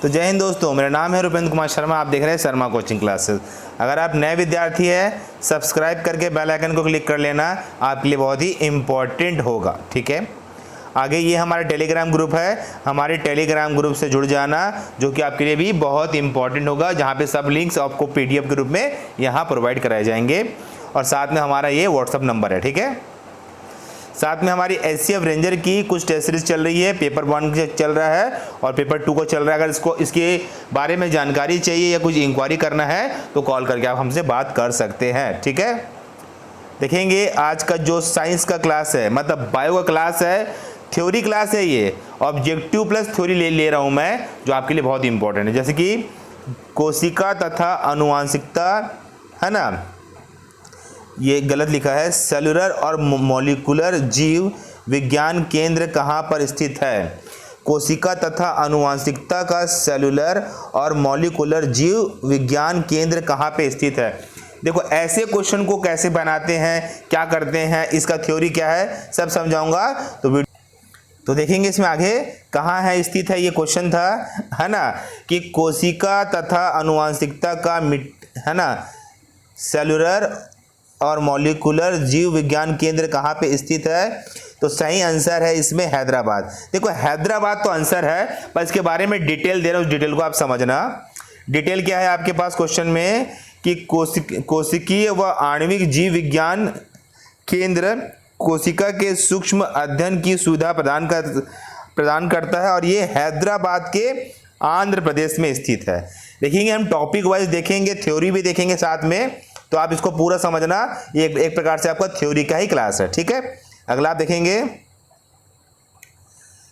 तो जय हिंद दोस्तों, मेरा नाम है रुपेंद्र कुमार शर्मा। आप देख रहे हैं शर्मा कोचिंग क्लासेस। अगर आप नए विद्यार्थी हैं, सब्सक्राइब करके बेल आइकन को क्लिक कर लेना, आपके लिए बहुत ही इम्पोर्टेंट होगा। ठीक है, आगे ये हमारा टेलीग्राम ग्रुप है, हमारे टेलीग्राम ग्रुप से जुड़ जाना, जो कि आपके लिए भी बहुत इंपॉर्टेंट होगा, जहाँ पे सब लिंक्स आपको पीडीएफ के रूप में यहाँ प्रोवाइड कराए जाएंगे। और साथ में हमारा ये व्हाट्सअप नंबर है। ठीक है, साथ में हमारी एचसीएफ रेंजर की कुछ टेस्ट सीरीज चल रही है, पेपर 1 चल रहा है और पेपर 2 को चल रहा है। अगर इसके बारे में जानकारी चाहिए या कुछ इंक्वायरी करना है तो कॉल करके आप हमसे बात कर सकते हैं। ठीक है, देखेंगे आज का जो साइंस का क्लास है, मतलब बायो का क्लास है, थ्योरी क्लास है। ये ऑब्जेक्टिव प्लस थ्योरी ले रहा हूँ मैं, जो आपके लिए बहुत इंपॉर्टेंट है। जैसे कि कोशिका तथा आनुवांशिकता, है ना, ये गलत लिखा है। सेलुलर और मॉलिक्यूलर जीव विज्ञान केंद्र कहाँ पर स्थित है? कोशिका तथा आनुवांशिकता का सेलुलर और मॉलिक्यूलर जीव विज्ञान केंद्र कहाँ पे स्थित है? देखो, ऐसे क्वेश्चन को कैसे बनाते हैं, क्या करते हैं, इसका थ्योरी क्या है, सब समझाऊंगा। तो देखेंगे इसमें आगे कहाँ है स्थित है। ये क्वेश्चन था, है ना, कि कोशिका तथा आनुवांशिकता का है ना, सेलुलर और मॉलिक्यूलर जीव विज्ञान केंद्र कहाँ पे स्थित है? तो सही आंसर है इसमें हैदराबाद। देखो, हैदराबाद तो आंसर है, पर इसके बारे में डिटेल दे रहा हूँ, उस डिटेल को आप समझना। डिटेल क्या है आपके पास क्वेश्चन में कि कोशिकीय व आणविक जीव विज्ञान केंद्र कोशिका के सूक्ष्म अध्ययन की सुविधा प्रदान करता है और ये हैदराबाद के आंध्र प्रदेश में स्थित है। देखेंगे हम टॉपिक वाइज देखेंगे, थ्योरी भी देखेंगे साथ में, तो आप इसको पूरा समझना। ये एक प्रकार से आपका थ्योरी का ही क्लास है। ठीक है, अगला आप देखेंगे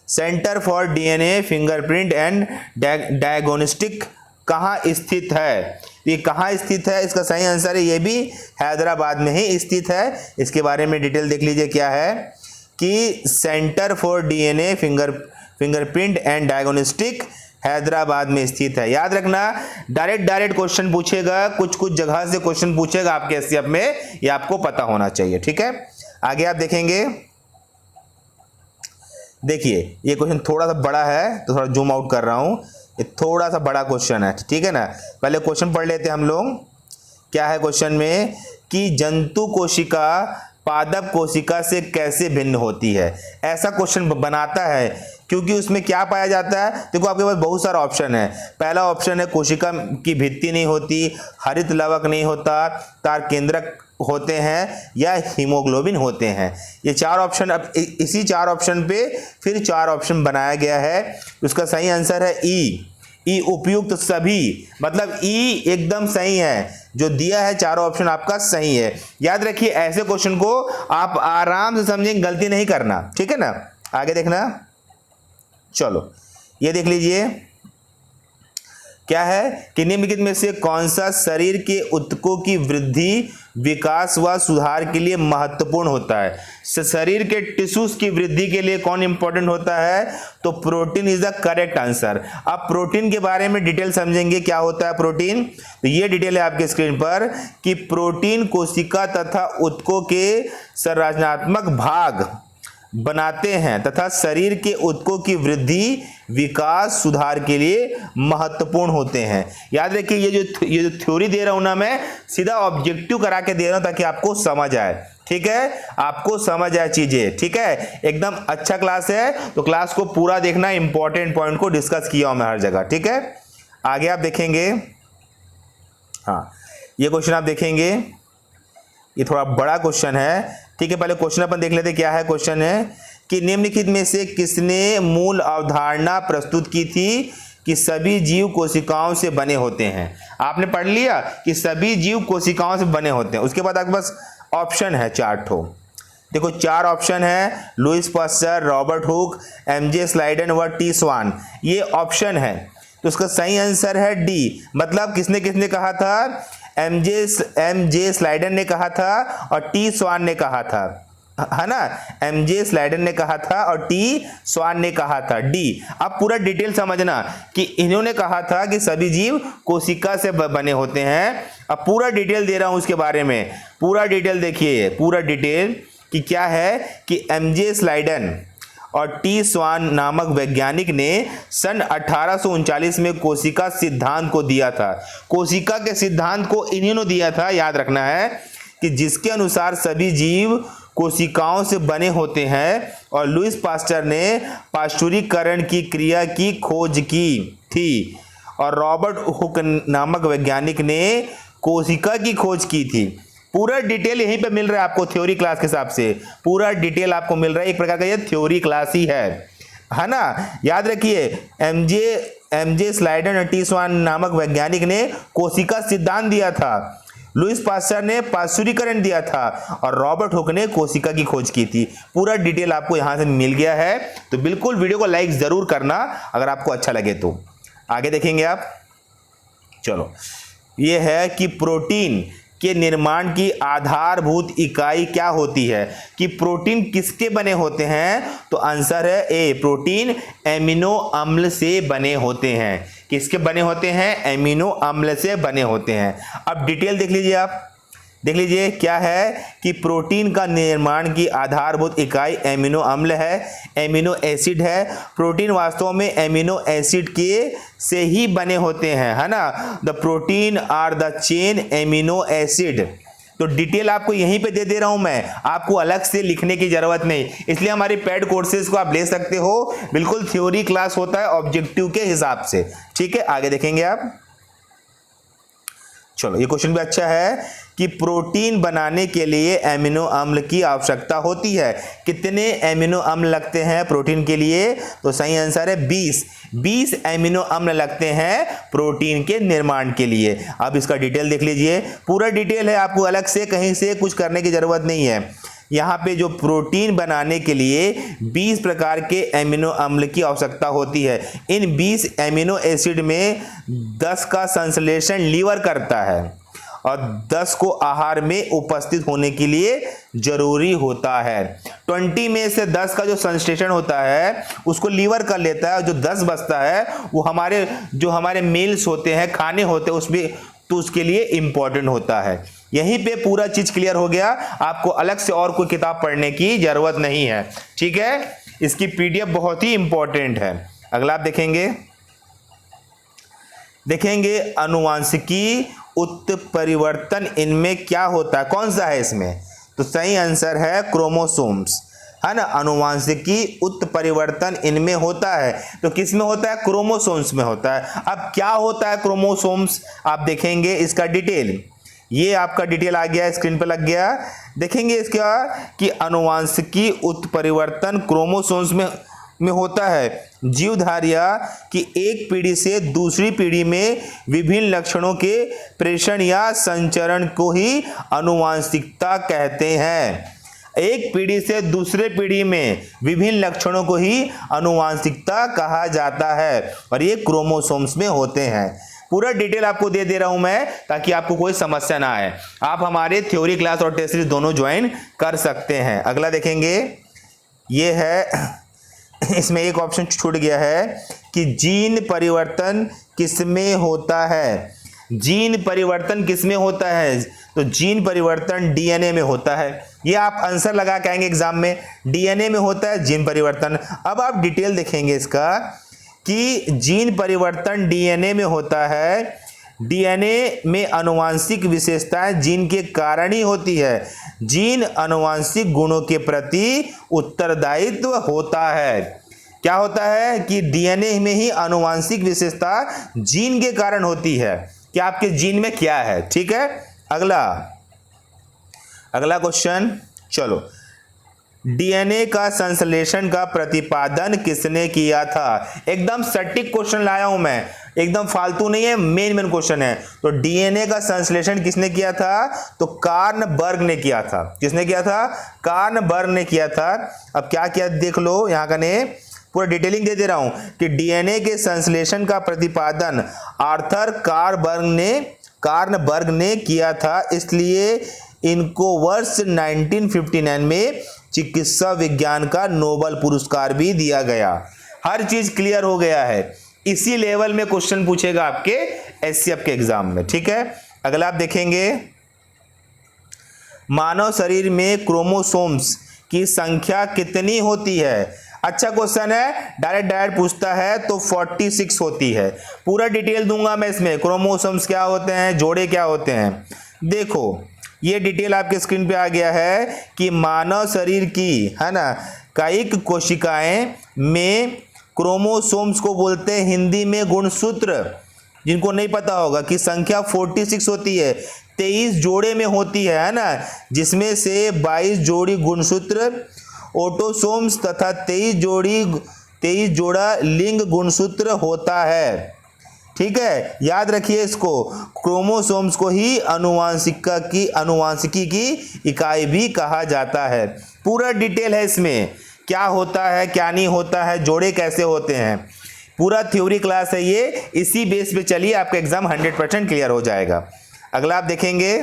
centre for DNA fingerprint and diagnostic कहाँ स्थित है? ये कहाँ स्थित है, इसका सही आंसर है ये भी हैदराबाद में ही स्थित है। इसके बारे में डिटेल देख लीजिए क्या है कि centre for DNA fingerprint and diagnostic Hyderabad में स्थित है। याद रखना, डायरेक्ट क्वेश्चन पूछेगा, कुछ जगह से क्वेश्चन पूछेगा आपके एचसीएफ में, ये आपको पता होना चाहिए। ठीक है, आगे आप देखेंगे। देखिए, ये क्वेश्चन थोड़ा सा बड़ा है तो थोड़ा जूम आउट कर रहा हूं, ये थोड़ा सा बड़ा क्वेश्चन है। ठीक है ना, पहले क्वेश्चन पढ़ लेते हैं हम लोग। क्या है क्वेश्चन में कि जंतु कोशिका पादप कोशिका से कैसे भिन्न होती है? ऐसा क्वेश्चन बनाता है क्योंकि उसमें क्या पाया जाता है। देखो, आपके पास बहुत सारा ऑप्शन है। पहला ऑप्शन है कोशिका की भित्ति नहीं होती, हरित लवक नहीं होता, तार केंद्रक होते हैं या हीमोग्लोबिन होते हैं। ये 4 ऑप्शन, अब इसी 4 ऑप्शन पे फिर 4 ऑप्शन बनाया गया है। उसका सही आंसर है ई उपयुक्त सभी, मतलब ई एकदम सही है। जो दिया है चारों ऑप्शन आपका सही है। याद रखिए, ऐसे क्वेश्चन को आप आराम से समझेंगे, गलती नहीं करना। ठीक है ना, आगे देखना। चलो, ये देख लीजिए क्या है कि निम्नलिखित में से कौन सा शरीर के ऊतकों की वृद्धि, विकास व सुधार के लिए महत्वपूर्ण होता है? शरीर के टिश्यूज की वृद्धि के लिए कौन इंपॉर्टेंट होता है? तो protein is the correct answer. अब प्रोटीन के बारे में डिटेल समझेंगे, क्या होता है प्रोटीन। तो ये डिटेल है आपके स्क्रीन पर कि प्रोटीन कोशिका तथा ऊतकों के संरचनात्मक भाग बनाते हैं तथा शरीर के ऊतकों की वृद्धि, विकास, सुधार के लिए महत्वपूर्ण होते हैं। याद रखिए, ये जो थ्योरी दे रहा हूं ना, मैं सीधा ऑब्जेक्टिव करा के दे रहा हूं ताकि आपको समझ आए। ठीक है, आपको समझ आए चीजें। ठीक है, एकदम अच्छा क्लास है, तो क्लास को पूरा देखना, इंपॉर्टेंट पॉइंट को डिस्कस किया हूं मैं हर जगह। ठीक है, आगे आप देखेंगे। हाँ, ये क्वेश्चन आप देखेंगे, ये थोड़ा बड़ा क्वेश्चन है। ठीक है, पहले क्वेश्चन अपन देख लेते। क्या है क्वेश्चन है कि निम्नलिखित में से किसने मूल अवधारणा प्रस्तुत की थी कि सभी जीव कोशिकाओं से बने होते हैं? आपने पढ़ लिया कि सभी जीव कोशिकाओं से बने होते हैं। उसके बाद आपके पास ऑप्शन है 4 ठो। देखो, 4 ऑप्शन है, Lewis pasture, Robert Hooke, MJ स्लाइडन व टी स्वान। ये ऑप्शन है, तो उसका सही आंसर है डी। मतलब किसने किसने कहा था? एमजे स्लाइडन ने कहा था और टी स्वान ने कहा था, है ना। एमजे स्लाइडन ने कहा था और टी स्वान ने कहा था, डी। अब पूरा डिटेल समझना कि इन्होंने कहा था कि सभी जीव कोशिका से बने होते हैं। अब पूरा डिटेल दे रहा हूं उसके बारे में, पूरा डिटेल देखिए, पूरा डिटेल कि क्या है कि एमजे स्लाइडन और टी स्वान नामक वैज्ञानिक ने सन 1839 में कोशिका सिद्धांत को दिया था। कोशिका के सिद्धांत को इन्होंने दिया था, याद रखना है, कि जिसके अनुसार सभी जीव कोशिकाओं से बने होते हैं, और लुईस पास्चर ने पाश्चुरीकरण की क्रिया की खोज की थी, और रॉबर्ट हुक नामक वैज्ञानिक ने कोशिका की खोज की थी। पूरा डिटेल यहीं पे मिल रहा है आपको थ्योरी क्लास के हिसाब से, पूरा डिटेल आपको मिल रहा है, एक प्रकार का ये थ्योरी क्लास ही है ना। याद रखिए, एमजे स्लाइडन और टी स्वान नामक वैज्ञानिक ने कोशिका सिद्धांत दिया था, लुईस पास्चर ने पाश्चुरीकरण दिया था, और रॉबर्ट हुक ने कोशिका की खोज की थी। पूरा डिटेल आपको यहां से मिल गया है, तो बिल्कुल वीडियो को लाइक जरूर करना अगर आपको अच्छा लगे तो। आगे देखेंगे आप, चलो, ये है कि प्रोटीन के निर्माण की आधारभूत इकाई क्या होती है, कि प्रोटीन किसके बने होते हैं, तो आंसर है ए, प्रोटीन एमिनो अम्ल से बने होते हैं। किसके बने होते हैं, एमिनो अम्ल से बने होते हैं। अब डिटेल देख लीजिए आप, देख लीजिए क्या है कि प्रोटीन का निर्माण की आधारभूत इकाई एमिनो अम्ल है, एमिनो एसिड है। प्रोटीन वास्तव में एमिनो एसिड के से ही बने होते हैं, है ना। The protein are the chain amino acid. तो डिटेल आपको यहीं पे दे रहा हूं मैं, आपको अलग से लिखने की जरूरत नहीं, इसलिए हमारी पेड कोर्सेज को आप ले सकते हो, बिल्कुल थ्योरी क्लास होता है ऑब्जेक्टिव के हिसाब से, ठीक है। आगे देखेंगे आप, चलो, ये क्वेश्चन भी अच्छा है कि प्रोटीन बनाने के लिए एमिनो अम्ल की आवश्यकता होती है। कितने एमिनो अम्ल लगते हैं प्रोटीन के लिए, तो सही आंसर है 20 एमिनो अम्ल लगते हैं प्रोटीन के निर्माण के लिए। अब इसका डिटेल देख लीजिए, पूरा डिटेल है, आपको अलग से कहीं से कुछ करने की जरूरत नहीं है। यहाँ पे जो प्रोटीन बनाने के लिए 20 प्रकार के एमिनो अम्ल की आवश्यकता होती है। इन 20 एमिनो एसिड में 10 का संश्लेषण लीवर करता है, और 10 को आहार में उपस्थित होने के लिए जरूरी होता है। 20 में से 10 का जो संश्लेषण होता है उसको लीवर कर लेता है, और जो 10 बचता है वो हमारे मील्स होते हैं, खाने होते हैं, उसमें तो उसके लिए इंपॉर्टेंट होता है। यहीं पे पूरा चीज क्लियर हो गया, आपको अलग से और कोई किताब पढ़ने की जरूरत नहीं है, ठीक है। इसकी पीडीएफ बहुत ही इंपॉर्टेंट है। अगला आप देखेंगे अनुवांशिकी उत्परिवर्तन इनमें क्या होता है, कौन सा है इसमें, तो सही आंसर है क्रोमोसोम्स, है ना। अनुवांशिकी उत्परिवर्तन इनमें होता है, तो किस में होता है, क्रोमोसोम्स में होता है। अब क्या होता है क्रोमोसोम्स, आप देखेंगे इसका डिटेल, ये आपका डिटेल आ गया, स्क्रीन पर लग गया। देखेंगे इसका कि अनुवांशिकी उत्परिवर्तन क्रोमोसोम्स में होता है। जीवधारिया की एक पीढ़ी से दूसरी पीढ़ी में विभिन्न लक्षणों के प्रेषण या संचरण को ही अनुवांशिकता कहते हैं। एक पीढ़ी से दूसरे पीढ़ी में विभिन्न लक्षणों को ही अनुवांशिकता कहा जाता है, और ये क्रोमोसोम्स में होते हैं। पूरा डिटेल आपको दे रहा हूं मैं, ताकि आपको कोई समस्या ना आए। आप हमारे थ्योरी क्लास और टेस्ट सीरीज दोनों ज्वाइन कर सकते हैं। अगला देखेंगे, ये है, इसमें एक ऑप्शन छूट गया है कि जीन परिवर्तन किसमें होता है। जीन परिवर्तन किसमें होता है, तो जीन परिवर्तन डीएनए में होता है। ये आप आंसर लगा के आएंगे एग्जाम में, डीएनए में होता है जीन परिवर्तन। अब आप डिटेल देखेंगे इसका कि जीन परिवर्तन डीएनए में होता है। डीएनए में आनुवांशिक विशेषताएं जीन के कारण ही होती है। जीन आनुवांशिक गुणों के प्रति उत्तरदायित्व होता है। क्या होता है कि डीएनए में ही आनुवांशिक विशेषता जीन के कारण होती है कि आपके जीन में क्या है, ठीक है। अगला क्वेश्चन, चलो, डीएनए का संश्लेषण का प्रतिपादन किसने किया था। एकदम सटीक क्वेश्चन लाया हूं मैं, एकदम फालतू नहीं है, मेन क्वेश्चन है। तो डीएनए का संश्लेषण किसने किया था, तो कार्ल बर्ग ने किया था। किसने किया था, कार्ल बर्ग ने किया था। अब क्या किया देख लो, यहां का ने पूरा डिटेलिंग दे रहा हूं कि डीएनए के संश्लेषण का प्रतिपादन आर्थर कार्ल बर्ग ने किया था, इसलिए इनको वर्ष 1959 में चिकित्सा विज्ञान का नोबेल पुरस्कार भी दिया गया। हर चीज क्लियर हो गया है। इसी लेवल में क्वेश्चन पूछेगा आपके एससीएफ के एग्जाम में, ठीक है। अगला आप देखेंगे, मानव शरीर में क्रोमोसोम्स की संख्या कितनी होती है। अच्छा क्वेश्चन है, डायरेक्ट पूछता है तो 46 होती है। पूरा डिटेल दूंगा मैं इसमें, क्रोमोसोम्स क्या होते हैं, जोड़े क्या होते हैं। देखो ये डिटेल आपके स्क्रीन पे आ गया है कि मानव शरीर की, है ना, कायिक कोशिकाएं में क्रोमोसोम्स को बोलते हैं हिंदी में गुणसूत्र। जिनको नहीं पता होगा कि संख्या 46 होती है, 23 जोड़े में होती है ना, जिसमें से 22 जोड़ी गुणसूत्र ऑटोसोम्स तथा 23 जोड़ा लिंग गुणसूत्र होता है। ठीक है, याद रखिए इसको, क्रोमोसोम्स को ही आनुवांशिकी की इकाई भी कहा जाता है। पूरा डिटेल है इसमें, क्या होता है क्या नहीं होता है, जोड़े कैसे होते हैं, पूरा थ्योरी क्लास है ये। इसी बेस पे चलिए, आपका एग्जाम 100% क्लियर हो जाएगा। अगला आप देखेंगे,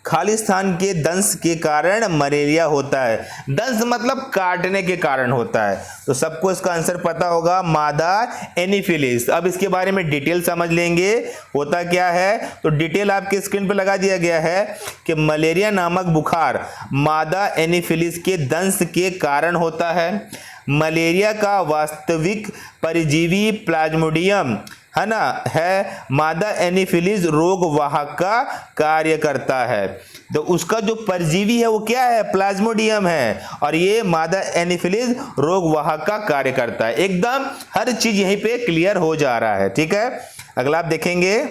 खाली स्थान के दंश के कारण मलेरिया होता है। दंश मतलब काटने के कारण होता है, तो सबको इसका आंसर पता होगा, मादा एनीफिलिस। अब इसके बारे में डिटेल समझ लेंगे, होता क्या है। तो डिटेल आपके स्क्रीन पर लगा दिया गया है कि मलेरिया नामक बुखार मादा एनीफिलिस के दंश के कारण होता है। मलेरिया का वास्तविक परजीवी प्लाज्मोडियम, है ना, है मादा एनीफिलिस रोग वाहक का कार्य करता है। तो उसका जो परजीवी है वो क्या है, प्लाज्मोडियम है, और ये मादा एनीफिलिस रोग वाहक का कार्य करता है। एकदम हर चीज यहीं पे क्लियर हो जा रहा है। ठीक है, अगला आप देखेंगे,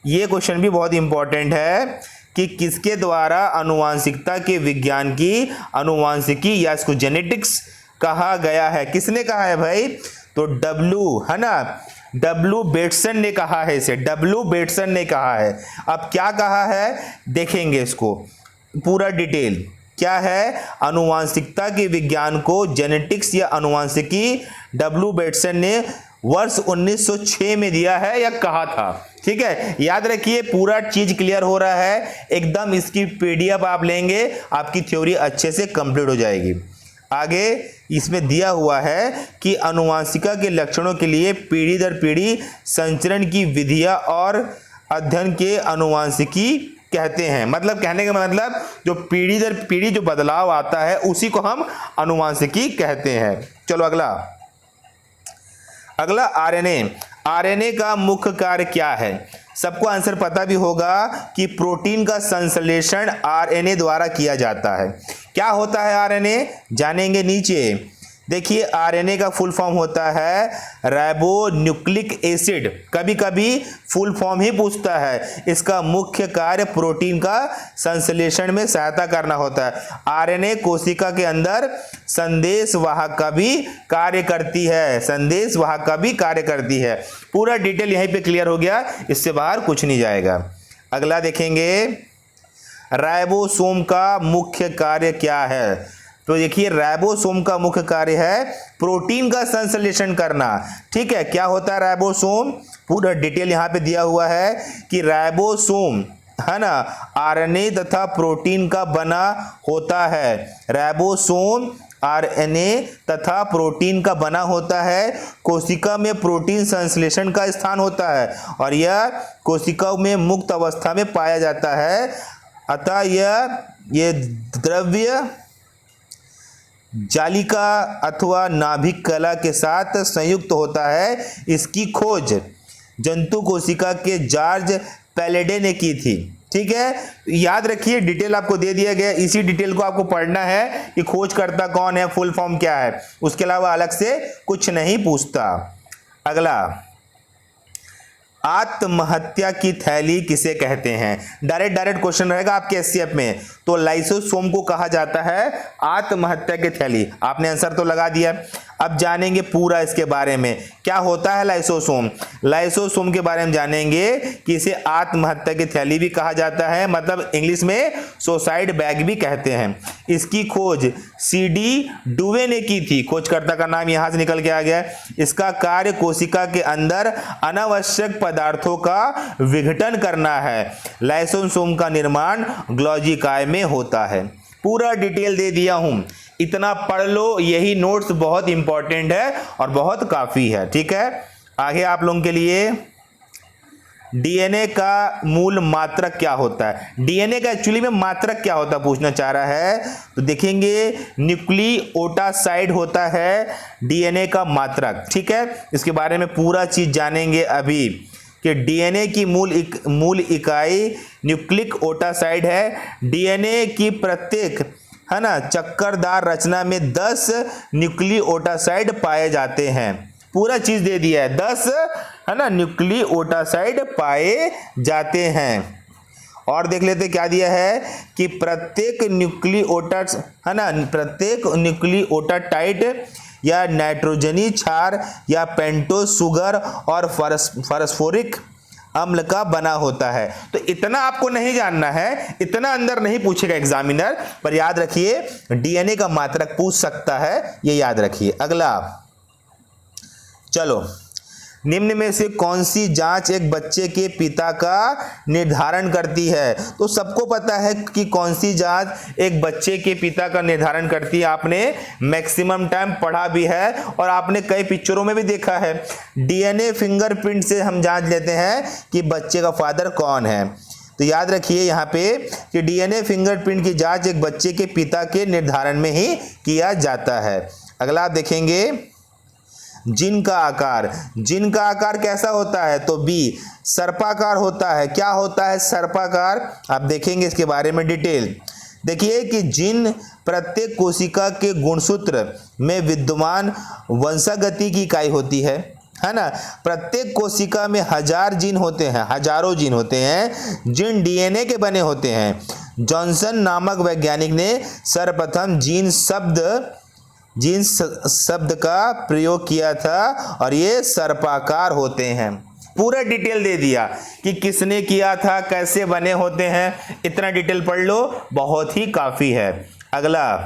ये क्वेश्चन भी बहुत इंपॉर्टेंट है कि किसके द्वारा आनुवांशिकता के विज्ञान की आनुवांशिकी या इसको जेनेटिक्स कहा गया है। किसने कहा है भाई, तो डब्ल्यू, है ना, डब्ल्यू बेटसन ने कहा है इसे, डब्ल्यू बेटसन ने कहा है। अब क्या कहा है देखेंगे इसको, पूरा डिटेल क्या है। आनुवांशिकता के विज्ञान को जेनेटिक्स या आनुवांशिकी डब्ल्यू बेटसन ने वर्ष 1906 में दिया है या कहा था। ठीक है, याद रखिए, पूरा चीज क्लियर हो रहा है एकदम। इसकी पीडीएफ आप लेंगे, आपकी थ्योरी अच्छे से कंप्लीट हो जाएगी। आगे इसमें दिया हुआ है कि आनुवांशिकता के लक्षणों के लिए पीढ़ी दर पीढ़ी संचरण की विधियां और अध्ययन के आनुवांशिकी कहते हैं। मतलब कहने का मतलब जो पीढ़ी दर पीढ़ी जो बदलाव आता है उसी को हम आनुवांशिकी कहते हैं। चलो अगला आरएनए। आरएनए का मुख्य कार्य क्या है, सबको आंसर पता भी होगा कि प्रोटीन का संश्लेषण आरएनए द्वारा किया जाता है। क्या होता है आरएनए, जानेंगे नीचे। देखिए आरएनए का फुल फॉर्म होता है राइबोन्यूक्लिक एसिड, कभी कभी फुल फॉर्म ही पूछता है। इसका मुख्य कार्य प्रोटीन का संश्लेषण में सहायता करना होता है। आरएनए कोशिका के अंदर संदेश वाहक का भी कार्य करती है, संदेश वाहक का भी कार्य करती है। पूरा डिटेल यहीं पे क्लियर हो गया, इससे बाहर कुछ नहीं जाएगा। अगला देखेंगे, राइबोसोम का मुख्य कार्य क्या है। तो देखिए राइबोसोम का मुख्य कार्य है प्रोटीन का संश्लेषण करना। ठीक है, क्या होता है राइबोसोम, पूरा डिटेल यहाँ पे दिया हुआ है कि राइबोसोम, है ना, आरएनए तथा प्रोटीन का बना होता है। राइबोसोम आरएनए तथा प्रोटीन का बना होता है। कोशिका में प्रोटीन संश्लेषण का स्थान होता है और यह कोशिका में मुक्त अवस्था में पाया जाता है। अतः यह द्रव्य जालिका अथवा नाभिक कला के साथ संयुक्त होता है। इसकी खोज जंतु कोशिका के जॉर्ज पैलेडे ने की थी। ठीक है, याद रखिए डिटेल आपको दे दिया गया, इसी डिटेल को आपको पढ़ना है कि खोजकर्ता कौन है, फुल फॉर्म क्या है, उसके अलावा अलग से कुछ नहीं पूछता। अगला, आत्महत्या की थैली किसे कहते हैं। डायरेक्ट क्वेश्चन रहेगा आपके एससीएफ में। तो लाइसोसोम को कहा जाता है आत्महत्या की थैली। आपने आंसर तो लगा दिया। अब जानेंगे पूरा इसके बारे में, क्या होता है लाइसोसोम। लाइसोसोम के बारे में जानेंगे कि इसे आत्महत्या की थैली भी कहा जाता है, मतलब इंग्लिश में सुसाइड बैग भी कहते हैं। इसकी खोज सीडी डुवे ने की थी, खोजकर्ता का नाम यहां से निकल के आ गया। इसका कार्य कोशिका के अंदर अनावश्यक पदार्थों का विघटन करना है। लाइसोसोम का निर्माण ग्लॉजी काय में होता है। पूरा डिटेल दे दिया हूं, इतना पढ़ लो, यही नोट्स बहुत इंपॉर्टेंट है और बहुत काफी है। ठीक है, आगे आप लोगों के लिए डीएनए का मूल मात्रक क्या होता है, डीएनए का एक्चुअली में मात्रक क्या होता है पूछना चाह रहा है। तो देखेंगे न्यूक्लियोटाइड होता है डीएनए का मात्रक, ठीक है। इसके बारे में पूरा चीज जानेंगे अभी कि डीएनए की मूल इकाई न्यूक्लिक ओटासाइड है। डीएनए की प्रत्येक है ना चक्करदार रचना में 10 न्यूक्लियोटाइड पाए जाते हैं। पूरा चीज दे दिया है, 10 है ना न्यूक्लियोटाइड पाए जाते हैं। और देख लेते क्या दिया है कि प्रत्येक न्यूक्लियोटाइड है ना प्रत्येक न्यूक्लियोटाइड या नाइट्रोजनी क्षार या पेंटोज शुगर और फास्फोरिक अम्ल का बना होता है। तो इतना आपको नहीं जानना है, इतना अंदर नहीं पूछेगा एग्जामिनर, पर याद रखिए डीएनए का मात्रक पूछ सकता है, ये याद रखिए। अगला, चलो, निम्न में से कौन सी जांच एक बच्चे के पिता का निर्धारण करती है। तो सबको पता है कि कौन सी जांच एक बच्चे के पिता का निर्धारण करती है, आपने मैक्सिमम टाइम पढ़ा भी है और आपने कई पिक्चरों में भी देखा है। डीएनए फिंगरप्रिंट से हम जांच लेते हैं कि बच्चे का फादर कौन है। तो याद रखिए यहाँ पे कि डीएनए फिंगरप्रिंट की जांच एक बच्चे के पिता के निर्धारण में ही किया जाता है। अगला आप देखेंगे जीन का आकार, जीन का आकार कैसा होता है, तो बी सर्पाकार होता है। क्या होता है सर्पाकार, आप देखेंगे इसके बारे में डिटेल। देखिए कि जीन प्रत्येक कोशिका के गुणसूत्र में विद्यमान वंशागति की इकाई होती है ना। प्रत्येक कोशिका में 1000 जीन होते हैं, हजारों जीन होते हैं, जीन डीएनए के बने होते हैं। जॉनसन नामक वैज्ञानिक ने सर्वप्रथम जीन शब्द का प्रयोग किया था और ये सर्पाकार होते हैं। पूरा डिटेल दे दिया कि किसने किया था, कैसे बने होते हैं, इतना डिटेल पढ़ लो, बहुत ही काफी है। अगला,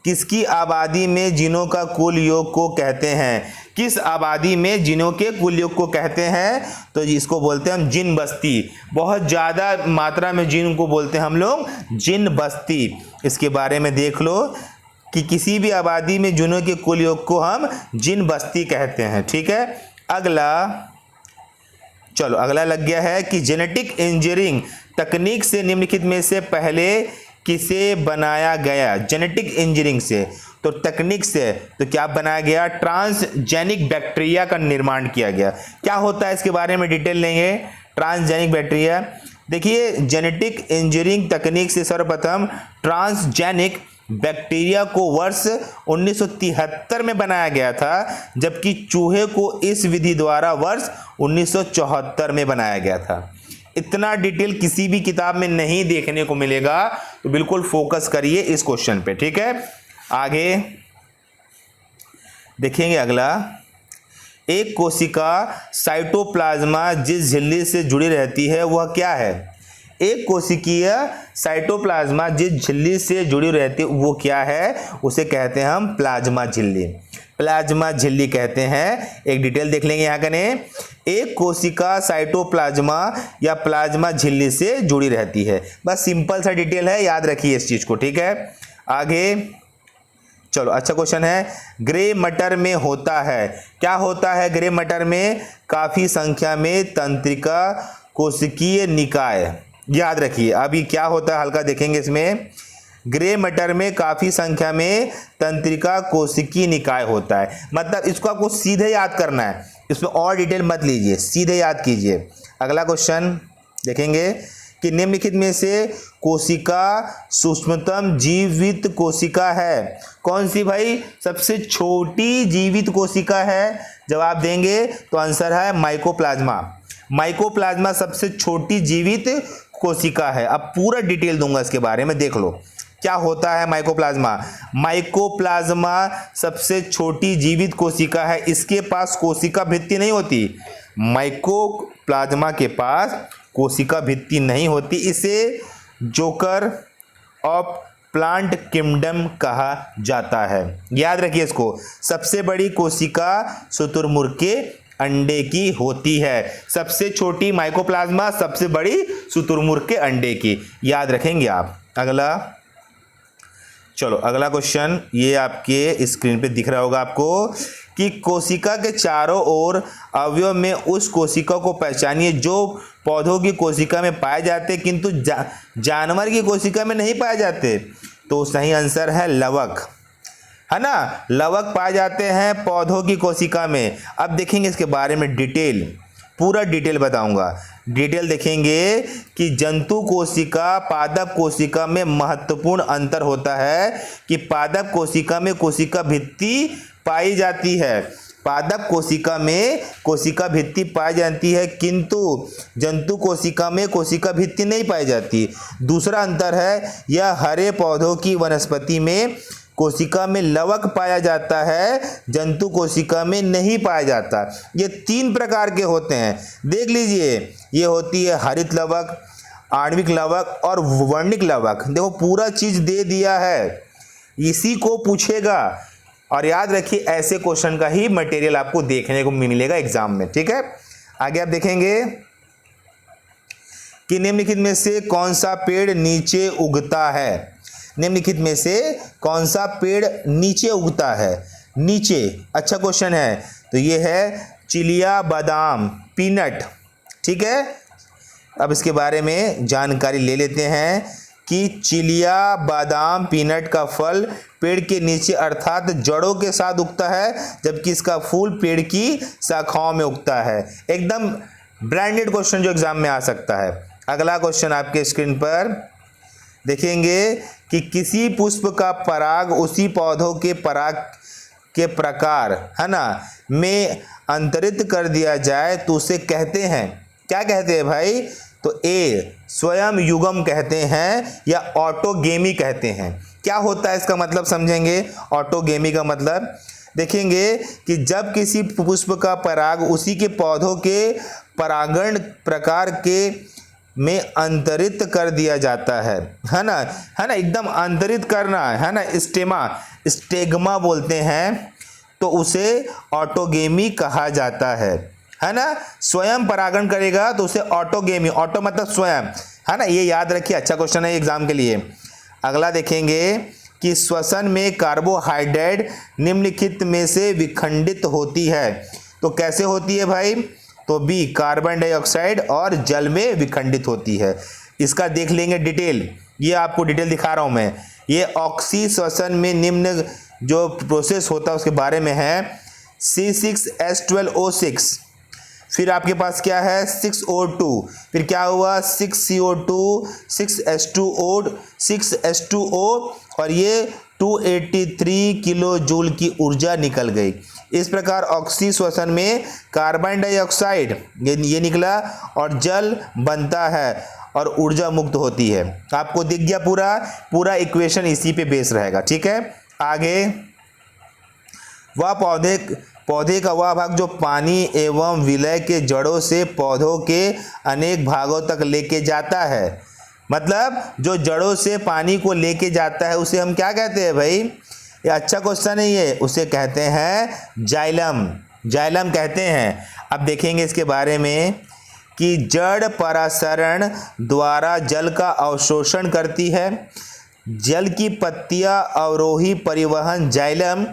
किसकी आबादी में जीनों का कुल योग को कहते हैं, किस आबादी में जीनों के कुल योग को कहते हैं, तो इसको बोलते हैं हम जीन बस्ती। बहुत ज़्यादा मात्रा में जीन को बोलते हैं हम लोग जीन बस्ती। इसके बारे में देख लो कि किसी भी आबादी में जीनों के कुल योग को हम जीन बस्ती कहते हैं, ठीक है। अगला, चलो अगला लग गया है कि जेनेटिक इंजीनियरिंग तकनीक से निम्नलिखित में से पहले किसे बनाया गया। जेनेटिक इंजीनियरिंग से तो तकनीक से तो क्या बनाया गया, ट्रांसजेनिक बैक्टीरिया का निर्माण किया गया। क्या होता है इसके बारे में डिटेल लेंगे। ट्रांसजेनिक बैक्टीरिया, देखिए जेनेटिक इंजीनियरिंग तकनीक से सर्वप्रथम ट्रांसजेनिक बैक्टीरिया को वर्ष 1973 में बनाया गया था, जबकि चूहे को इस विधि द्वारा वर्ष 1974 में बनाया गया था। इतना डिटेल किसी भी किताब में नहीं देखने को मिलेगा, तो बिल्कुल फोकस करिए इस क्वेश्चन पे, ठीक है। आगे देखेंगे अगला, एक कोशिका साइटोप्लाज्मा जिस झिल्ली से जुड़ी रहती है वह क्या है। एक कोशिकीय साइटोप्लाज्मा जिस झिल्ली से जुड़ी रहती है वो क्या है, उसे कहते हैं हम प्लाज्मा झिल्ली। प्लाज्मा झिल्ली कहते हैं। एक डिटेल देख लेंगे यहाँ कने, एक कोशिका साइटोप्लाज्मा या प्लाज्मा झिल्ली से जुड़ी रहती है। बस सिंपल सा डिटेल है, याद रखिए इस चीज को, ठीक है। आगे चलो, अच्छा क्वेश्चन है, ग्रे मटर में होता है, क्या होता है ग्रे मटर में, काफी संख्या में तंत्रिका कोशिकीय निकाय। याद रखिए अभी क्या होता है, हल्का देखेंगे इसमें। ग्रे मटर में काफी संख्या में तंत्रिका कोशिकीय निकाय होता है, मतलब इसको आपको सीधे याद करना है, इसमें और डिटेल मत लीजिए, सीधे याद कीजिए। अगला क्वेश्चन देखेंगे कि निम्नलिखित में से कोशिका सूक्ष्मतम जीवित कोशिका है। कौन सी भाई, सबसे छोटी जीवित कोशिका है। जवाब देंगे तो आंसर है माइकोप्लाज्मा। माइकोप्लाज्मा सबसे छोटी जीवित कोशिका है। अब पूरा डिटेल दूंगा इसके बारे में, देख लो क्या होता है माइकोप्लाज्मा। माइकोप्लाज्मा सबसे छोटी जीवित कोशिका है, इसके पास कोशिका भित्ति नहीं होती। माइकोप्लाज्मा के पास कोशिका भित्ति नहीं होती, इसे जोकर ऑफ प्लांट किंगडम कहा जाता है। याद रखिए इसको, सबसे बड़ी कोशिका शुतुरमुर्ग के अंडे की होती है, सबसे छोटी माइकोप्लाज्मा, सबसे बड़ी शुतुरमुर्ग के अंडे की। याद रखेंगे आप। अगला, चलो अगला क्वेश्चन, ये आपके स्क्रीन पे दिख रहा होगा आपको कि कोशिका के चारों ओर अवयव में उस कोशिका को पहचानिए जो पौधों की कोशिका में पाए जाते किंतु जानवर की कोशिका में नहीं पाए जाते। तो सही आंसर है लवक, है ना। लवक पाए जाते हैं पौधों की कोशिका में। अब देखेंगे इसके बारे में डिटेल, पूरा डिटेल बताऊंगा। डिटेल देखेंगे कि जंतु कोशिका पादप कोशिका में महत्वपूर्ण अंतर होता है कि पादप कोशिका में कोशिका भित्ति पाई जाती है, पादप कोशिका में कोशिका भित्ति पाई जाती है किंतु जंतु कोशिका में कोशिका भित्ति नहीं पाई जाती। दूसरा अंतर है यह हरे पौधों की वनस्पति में कोशिका में लवक पाया जाता है, जंतु कोशिका में नहीं पाया जाता। ये 3 प्रकार के होते हैं, देख लीजिए। ये होती है हरित लवक, आणविक लवक और वर्णिक लवक। देखो पूरा चीज दे दिया है, इसी को पूछेगा। और याद रखिए ऐसे क्वेश्चन का ही मटेरियल आपको देखने को मिलेगा एग्जाम में, ठीक है। आगे आप देखेंगे कि निम्नलिखित में से कौन सा पेड़ नीचे उगता है। निम्नलिखित में से कौन सा पेड़ नीचे उगता है। नीचे, अच्छा क्वेश्चन है। तो ये है चिलिया बादाम, पीनट, ठीक है। अब इसके बारे में जानकारी ले लेते हैं कि चिलिया बादाम पीनट का फल पेड़ के नीचे अर्थात जड़ों के साथ उगता है, जबकि इसका फूल पेड़ की शाखाओं में उगता है। एकदम ब्रांडेड क्वेश्चन जो एग्जाम में आ सकता है। अगला क्वेश्चन आपके स्क्रीन पर देखेंगे कि किसी पुष्प का पराग उसी पौधों के पराग के प्रकार, है ना, में अंतरित कर दिया जाए तो उसे कहते हैं, क्या कहते हैं भाई। तो ए स्वयं युगम कहते हैं या ऑटोगेमी कहते हैं। क्या होता है इसका मतलब समझेंगे। ऑटोगेमी का मतलब देखेंगे कि जब किसी पुष्प का पराग उसी के पौधों के परागण प्रकार के में अंतरित कर दिया जाता है ना, है ना, एकदम अंतरित करना, है ना, स्टेगमा बोलते हैं, तो उसे ऑटोगेमी कहा जाता है ना। स्वयं परागण करेगा तो उसे ऑटोगेमी, ऑटो मतलब स्वयं, है ना। ये याद रखिए, अच्छा क्वेश्चन है एग्जाम के लिए। अगला देखेंगे कि श्वसन में कार्बोहाइड्रेट निम्नलिखित में से विखंडित होती है। तो कैसे होती है भाई। तो बी कार्बन डाइऑक्साइड और जल में विखंडित होती है। इसका देख लेंगे डिटेल, ये आपको डिटेल दिखा रहा हूं मैं। ये ऑक्सी श्वसन में निम्न जो प्रोसेस होता है उसके बारे में है। C6H12O6, फिर आपके पास क्या है 6O2, फिर क्या हुआ 6CO2, 6H2O और ये 283 किलो जूल की ऊर्जा निकल गई। इस प्रकार ऑक्सी श्वसन में कार्बन डाइऑक्साइड ये निकला और जल बनता है और ऊर्जा मुक्त होती है। आपको दिख गया पूरा इक्वेशन इसी पे बेस रहेगा, ठीक है। आगे वह पौधे का वह भाग जो पानी एवं विलय के जड़ों से पौधों के अनेक भागों तक लेके जाता है। मतलब जो जड़ों से पानी को लेके जाता है उसे हम क्या कहते हैं भाई। ये अच्छा क्वेश्चन है, ये उसे कहते हैं जाइलम, जाइलम कहते हैं। अब देखेंगे इसके बारे में कि जड़ परासरण द्वारा जल का अवशोषण करती है। जल की पत्तियां अवरोही परिवहन जाइलम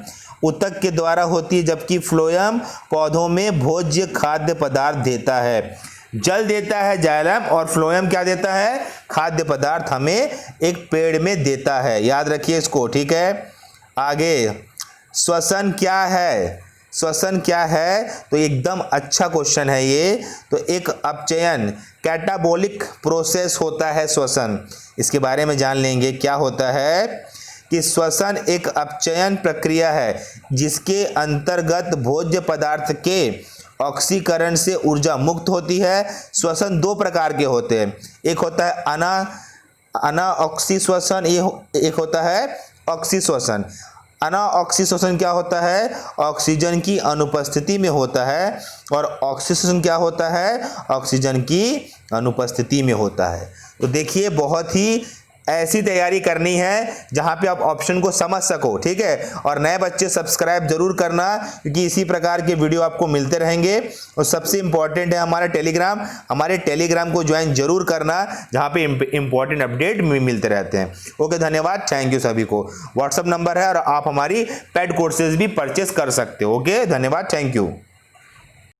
उतक के द्वारा होती है, जबकि फ्लोएम पौधों में भोज्य खाद्य पदार्थ देता है। जल देता है जाइलम और फ्लोएम क्या देता है, खाद्य पदार्थ हमें एक पेड़ में देता है। याद रखिए इसको, ठीक है। आगे श्वसन क्या है, श्वसन क्या है, तो एकदम अच्छा क्वेश्चन है ये। तो एक अपचयन कैटाबोलिक प्रोसेस होता है श्वसन। इसके बारे में जान लेंगे क्या होता है कि श्वसन एक अपचयन प्रक्रिया है जिसके अंतर्गत भोज्य पदार्थ के ऑक्सीकरण से ऊर्जा मुक्त होती है। श्वसन 2 प्रकार के होते हैं, एक होता है अनाऑक्सी श्वसन, एक होता है ऑक्सी श्वसन। अनाऑक्सी श्वसन क्या होता है, ऑक्सीजन की अनुपस्थिति में होता है, और ऑक्सी श्वसन क्या होता है, ऑक्सीजन की अनुपस्थिति में होता है। तो देखिए बहुत ही ऐसी तैयारी करनी है जहां पे आप ऑप्शन को समझ सको, ठीक है। और नए बच्चे सब्सक्राइब जरूर करना, क्योंकि इसी प्रकार के वीडियो आपको मिलते रहेंगे। और सबसे इंपॉर्टेंट है हमारे टेलीग्राम को ज्वाइन जरूर करना, जहां पे इंपॉर्टेंट अपडेट मिलते रहते हैं। ओके, धन्यवाद, थैंक यू सभी को। व्हाट्सअप नंबर है और आप हमारी पेड कोर्सेज भी परचेस कर सकते हो। ओके, धन्यवाद, थैंक यू।